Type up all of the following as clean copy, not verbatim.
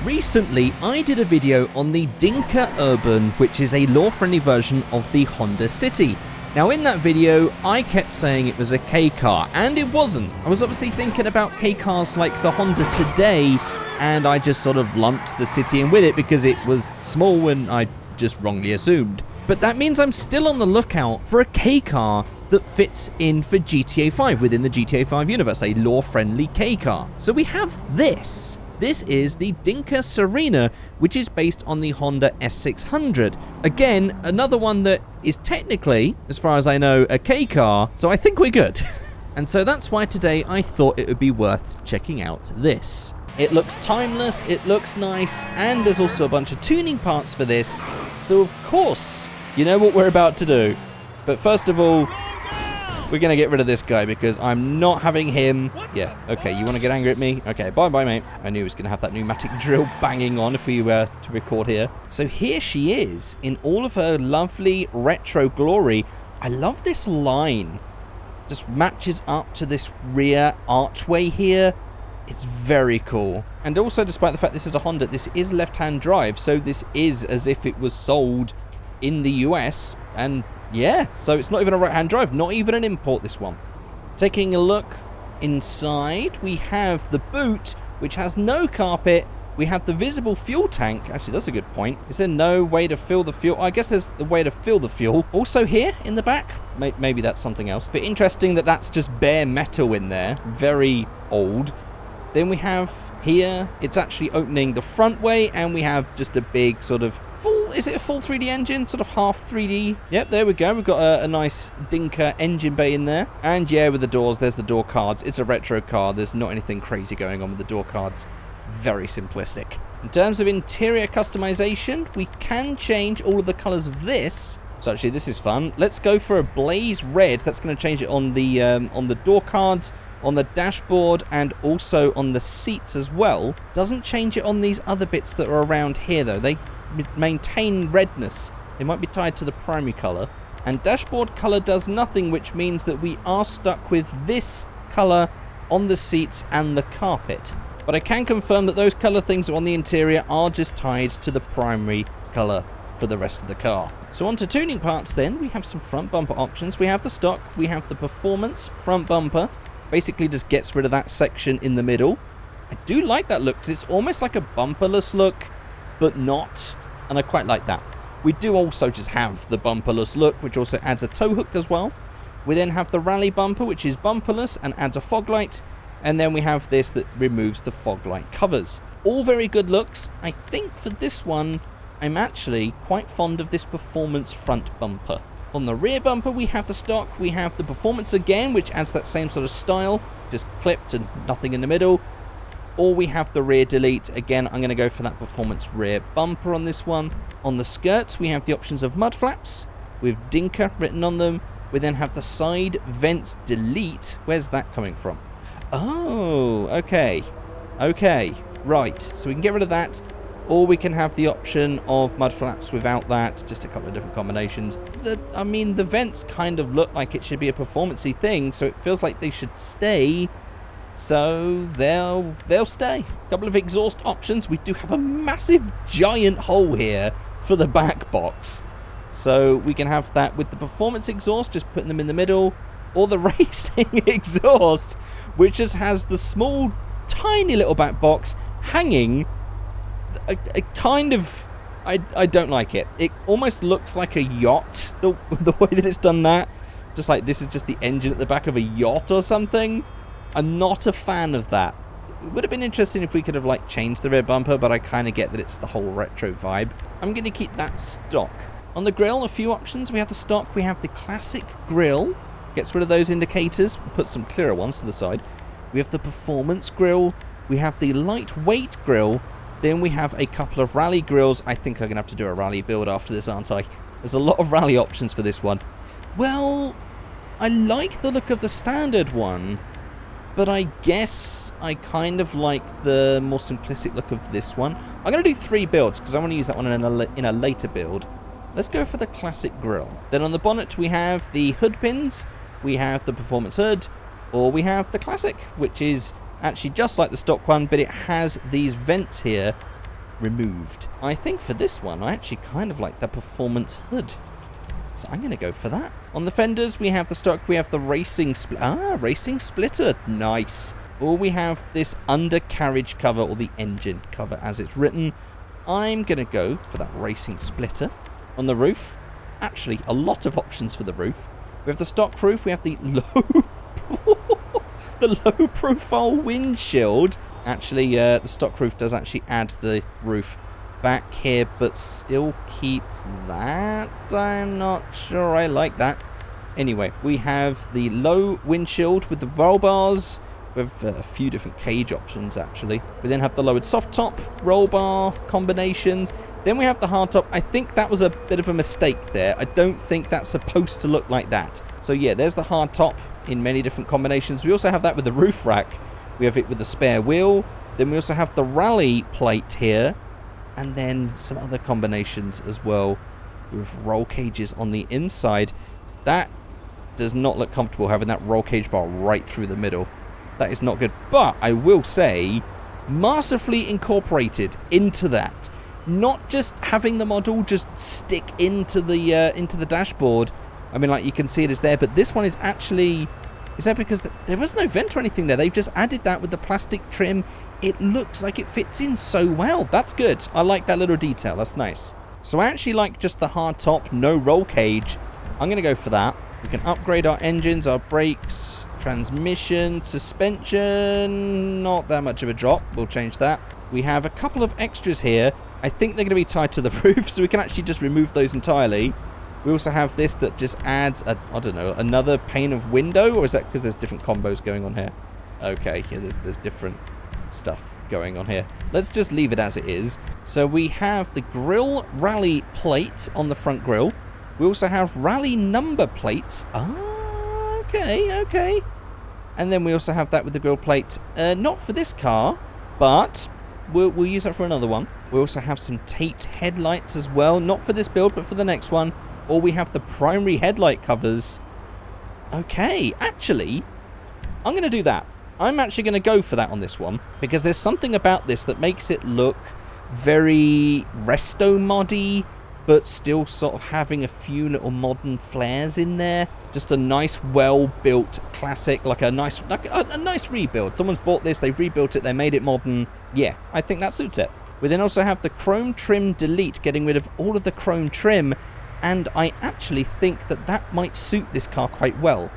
Recently, I did a video on the Dinka Urban, which is a law-friendly version of the Honda City. Now in that video, I kept saying it was a Kei car, and it wasn't. I was obviously thinking about Kei cars like the Honda today, and I just sort of lumped the City in with it because it was small and I just wrongly assumed. But that means I'm still on the lookout for a Kei car that fits in for GTA 5 within the GTA 5 universe, a law-friendly Kei car. So we have this. This is the Dinka Serena, which is based on the Honda S600. Again, another one that is technically, as far as I know, a Kei car, so I think we're good. And so that's why today I thought it would be worth checking out this. It looks timeless, it looks nice, and there's also a bunch of tuning parts for this, so of course, you know what we're about to do. But first of all, we're going to get rid of this guy because I'm not having him. Yeah, okay, you want to get angry at me? Okay, bye-bye, mate. I knew he was going to have that pneumatic drill banging on if we were to record here. So here she is in all of her lovely retro glory. I love this line. Just matches up to this rear archway here. It's very cool. And also, despite the fact this is a Honda, this is left-hand drive, so this is as if it was sold in the US, and yeah, so it's not even a right-hand drive, not even an import, this one. Taking a look inside, we have the boot, which has no carpet. We have the visible fuel tank. Actually, that's a good point. Is there no way to fill the fuel? I guess there's the way to fill the fuel. Also here in the back, maybe that's something else. But interesting that that's just bare metal in there. Very old. Then we have here, it's actually opening the front way, and we have just a big sort of full, is it a full 3D engine? Sort of half 3D. Yep, there we go. We've got a nice Dinka engine bay in there. And yeah, with the doors, there's the door cards. It's a retro car. There's not anything crazy going on with the door cards. Very simplistic. In terms of interior customization, we can change all of the colors of this. So actually, this is fun. Let's go for a blaze red. That's going to change it on the door cards, on the dashboard, and also on the seats as well. Doesn't change it on these other bits that are around here though. They maintain redness. They might be tied to the primary color. And dashboard color does nothing, which means that we are stuck with this color on the seats and the carpet. But I can confirm that those color things on the interior are just tied to the primary color for the rest of the car. So on to tuning parts then. We have some front bumper options. We have the stock, we have the performance front bumper. Basically just gets rid of that section in the middle. I do like that look because it's almost like a bumperless look, but not, and I quite like that. We do also just have the bumperless look, which also adds a tow hook as well. We then have the rally bumper, which is bumperless and adds a fog light, and then we have this that removes the fog light covers. All very good looks. I think for this one, I'm actually quite fond of this performance front bumper. On the rear bumper, we have the stock, we have the performance again, which adds that same sort of style, just clipped and nothing in the middle. Or we have the rear delete. Again, I'm going to go for that performance rear bumper on this one. On the skirts, we have the options of mud flaps with Dinka written on them. We then have the side vents delete. Where's that coming from? Oh, okay. Okay, right. So we can get rid of that. Or we can have the option of mud flaps without that, just a couple of different combinations. I mean, the vents kind of look like it should be a performance-y thing, so it feels like they should stay. So they'll stay. A couple of exhaust options. We do have a massive giant hole here for the back box. So we can have that with the performance exhaust, just putting them in the middle, or the racing exhaust, which just has the small, tiny little back box hanging. I kind of, I don't like it. It almost looks like a yacht, the way that it's done that. Just like this is just the engine at the back of a yacht or something. I'm not a fan of that. It would have been interesting if we could have like changed the rear bumper, but I kind of get that it's the whole retro vibe. I'm going to keep that stock. On the grille, a few options. We have the stock, we have the classic grille. Gets rid of those indicators, put some clearer ones to the side. We have the performance grille. We have the lightweight grille. Then we have a couple of rally grills. I think I'm going to have to do a rally build after this, aren't I? There's a lot of rally options for this one. Well, I like the look of the standard one, but I guess I kind of like the more simplistic look of this one. I'm going to do 3 builds because I want to use that one in a later build. Let's go for the classic grille. Then on the bonnet we have the hood pins, we have the performance hood, or we have the classic, which is actually just like the stock one, but it has these vents here removed. I think for this one, I actually kind of like the performance hood. So I'm going to go for that. On the fenders, we have the stock, we have the racing racing splitter. Nice. Or we have this undercarriage cover, or the engine cover as it's written. I'm going to go for that racing splitter. On the roof, actually a lot of options for the roof. We have the stock roof, we have the low profile windshield. Actually, the stock roof does actually add the roof back here, but still keeps that. I'm not sure I like that. Anyway, we have the low windshield with the roll bars. We have a few different cage options, actually. We then have the lowered soft top, roll bar combinations. Then we have the hard top. I think that was a bit of a mistake there. I don't think that's supposed to look like that. So yeah, there's the hard top in many different combinations. We also have that with the roof rack. We have it with the spare wheel. Then we also have the rally plate here. And then some other combinations as well with roll cages on the inside. That does not look comfortable, having that roll cage bar right through the middle. That is not good. But I will say, masterfully incorporated into that. Not just having the model just stick into the dashboard. I mean, like, you can see it is there, but this one is actually... Is that because there was no vent or anything there? They've just added that with the plastic trim. It looks like it fits in so well. That's good. I like that little detail. That's nice. So I actually like just the hard top, no roll cage. I'm going to go for that. We can upgrade our engines, our brakes, transmission, suspension. Not that much of a drop. We'll change that. We have a couple of extras here. I think they're going to be tied to the roof, so we can actually just remove those entirely. We also have this that just adds, I don't know, another pane of window, or is that because there's different combos going on here? Okay, yeah, there's different stuff going on here. Let's just leave it as it is. So we have the grille rally plate on the front grille. We also have rally number plates. Ah, okay. And then we also have that with the grille plate. Not for this car, but we'll use that for another one. We also have some taped headlights as well. Not for this build, but for the next one. Or we have the primary headlight covers. Okay, actually, I'm going to do that. I'm actually going to go for that on this one, because there's something about this that makes it look very resto-moddy, but still sort of having a few little modern flares in there. Just a nice, well-built classic, like a nice rebuild. Someone's bought this, they've rebuilt it, they made it modern. Yeah, I think that suits it. We then also have the chrome trim delete, getting rid of all of the chrome trim. And I actually think that might suit this car quite well.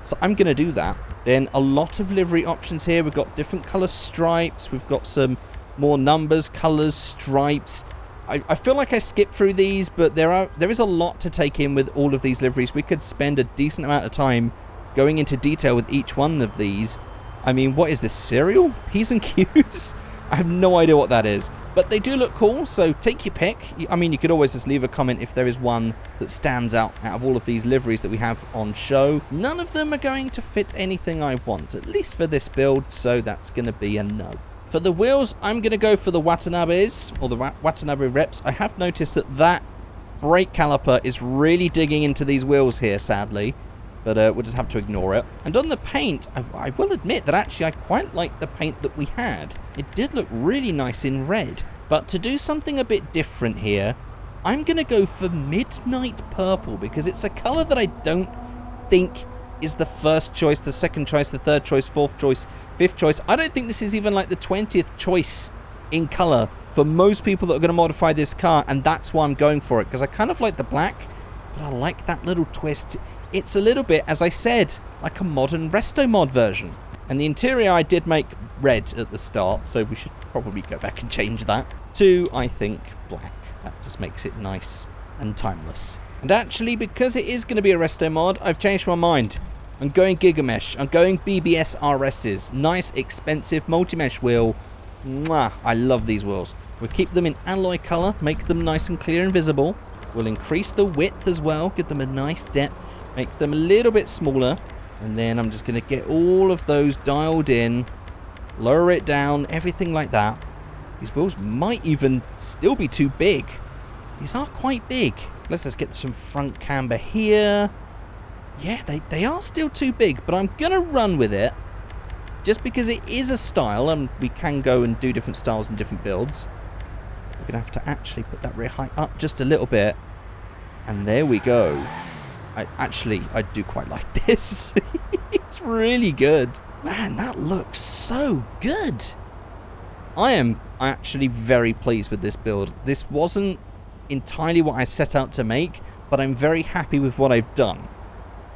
So I'm going to do that. Then a lot of livery options here. We've got different colour stripes. We've got some more numbers, colours, stripes. I feel like I skipped through these, but there is a lot to take in with all of these liveries. We could spend a decent amount of time going into detail with each one of these. I mean, what is this, cereal? P's and Q's? I have no idea what that is, but they do look cool, so take your pick. I mean, you could always just leave a comment if there is one that stands out of all of these liveries that we have on show. None of them are going to fit anything I want, at least for this build, so that's going to be a no. For the wheels, I'm going to go for the Watanabes, or the Watanabe reps. I have noticed that brake caliper is really digging into these wheels here, sadly. But we'll just have to ignore it. And on the paint, I will admit that actually I quite like the paint that we had. It did look really nice in red. But to do something a bit different here, I'm going to go for Midnight Purple, because it's a colour that I don't think is the first choice, the second choice, the third choice, fourth choice, fifth choice. I don't think this is even like the 20th choice in colour for most people that are going to modify this car, and that's why I'm going for it, because I kind of like the black, but I like that little twist. It's a little bit, as I said, like a modern resto mod version. And the interior I did make red at the start, so we should probably go back and change that to, I think, black. That just makes it nice and timeless. And actually, because it is going to be a resto mod, I've changed my mind. I'm going Gigamesh. I'm going BBS RSs. Nice, expensive multi-mesh wheel. Mwah, I love these wheels. We'll keep them in alloy colour, make them nice and clear and visible. We'll increase the width as well, give them a nice depth, make them a little bit smaller, and then I'm just going to get all of those dialed in, lower it down, everything like that. These wheels might even still be too big. These are quite big. Let's just get some front camber here. Yeah, they are still too big, but I'm going to run with it, just because it is a style, and we can go and do different styles and different builds. We're going to have to actually put that rear height up just a little bit. And there we go. I do quite like this. It's really good. Man, that looks so good. I am actually very pleased with this build. This wasn't entirely what I set out to make, but I'm very happy with what I've done.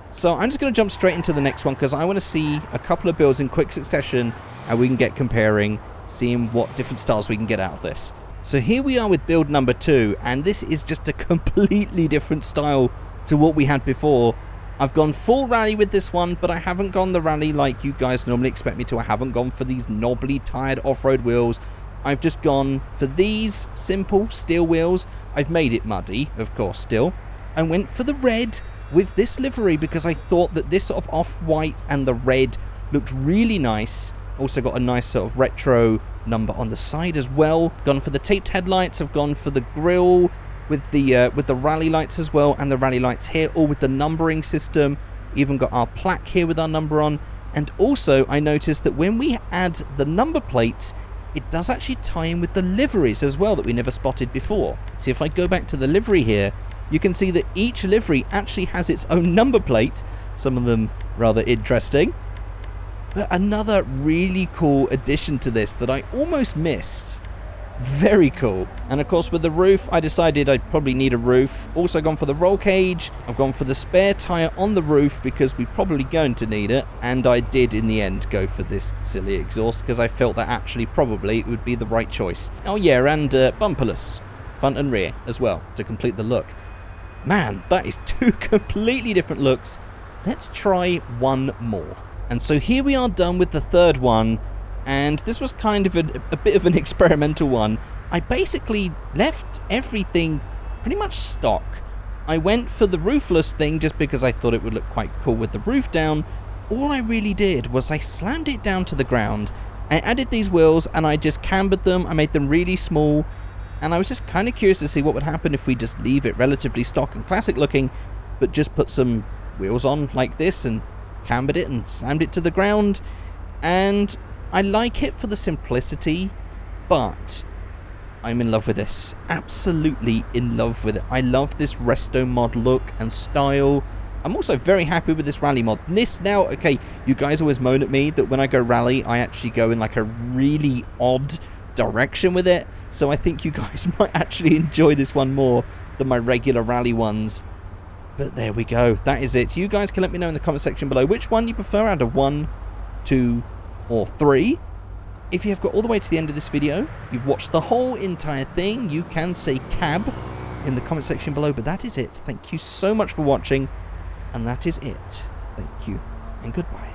So I'm just going to jump straight into the next one because I want to see a couple of builds in quick succession and we can get comparing, seeing what different styles we can get out of this. So here we are with build number 2, and this is just a completely different style to what we had before. I've gone full rally with this one, but I haven't gone the rally like you guys normally expect me to. I haven't gone for these knobbly tired off-road wheels. I've just gone for these simple steel wheels. I've made it muddy, of course, still. I went for the red with this livery because I thought that this sort of off-white and the red looked really nice. Also got a nice sort of retro number on the side as well. Gone for the taped headlights. I've gone for the grille with the rally lights as well, and the rally lights here, all with the numbering system. Even got our plaque here with our number on. And also I noticed that when we add the number plates, it does actually tie in with the liveries as well that we never spotted before. So if I go back to the livery here, you can see that each livery actually has its own number plate. Some of them rather interesting. But another really cool addition to this that I almost missed. Very cool. And of course with the roof, I decided I'd probably need a roof. Also gone for the roll cage. I've gone for the spare tyre on the roof because we're probably going to need it. And I did in the end go for this silly exhaust because I felt that actually probably it would be the right choice. Oh yeah, and bumperless. Front and rear as well to complete the look. Man, that is 2 completely different looks. Let's try one more. And so here we are done with the third one, and this was kind of a bit of an experimental one. I basically left everything pretty much stock. I went for the roofless thing just because I thought it would look quite cool with the roof down. All I really did was I slammed it down to the ground, I added these wheels and I just cambered them. I made them really small, and I was just kind of curious to see what would happen if we just leave it relatively stock and classic looking, but just put some wheels on like this and cambered it and slammed it to the ground. And I like it for the simplicity, but I'm in love with this. Absolutely in love with it. I love this resto mod look and style. I'm also very happy with this rally mod. This now, okay, you guys always moan at me that when I go rally, I actually go in like a really odd direction with it. So I think you guys might actually enjoy this one more than my regular rally ones. But there we go. That is it. You guys can let me know in the comment section below which one you prefer out of 1, 2, or 3. If you have got all the way to the end of this video, you've watched the whole entire thing, you can say cab in the comment section below. But that is it. Thank you so much for watching. And that is it. Thank you and goodbye.